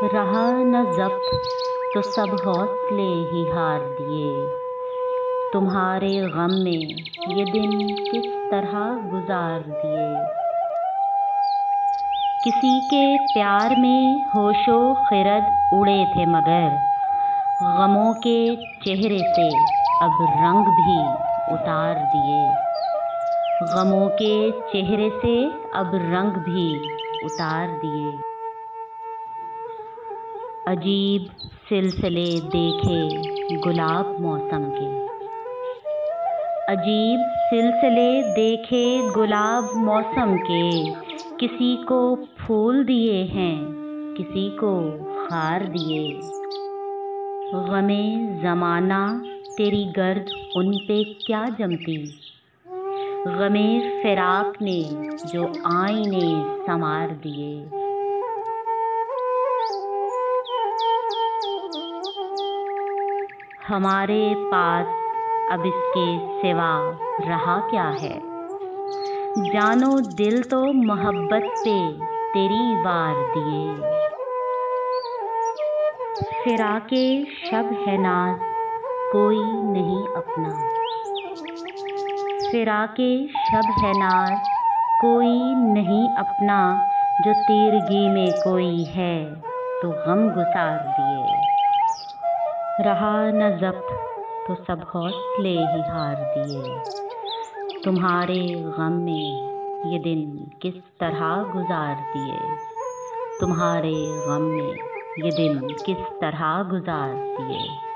रहा न ज़ब्त तो सब हौसले ही हार दिए। तुम्हारे गम में ये दिन किस तरह गुजार दिए। किसी के प्यार में होशो खिरद उड़े थे मगर गमों के चेहरे से अब रंग भी उतार दिए। गमों के चेहरे से अब रंग भी उतार दिए। अजीब सिलसिले देखे गुलाब मौसम के। अजीब सिलसिले देखे गुलाब मौसम के। किसी को फूल दिए हैं, किसी को हार दिए। गमे ज़माना तेरी गर्द उन पे क्या जमती। गमे फिराक ने जो आईने संवार दिए। हमारे पास अब इसके सिवा रहा क्या है। जानो दिल तो मोहब्बत पे तेरी वार दिए। फिराके शब है नाज कोई नहीं अपना। फिराके शब है नाज कोई नहीं अपना। जो तीरगी में कोई है तो गम गुसार दिए। रहा न ज़ब्त तो सब हौसले ही हार दिए। तुम्हारे गम में ये दिन किस तरह गुजार दिए। तुम्हारे गम में ये दिन किस तरह गुजार दिए।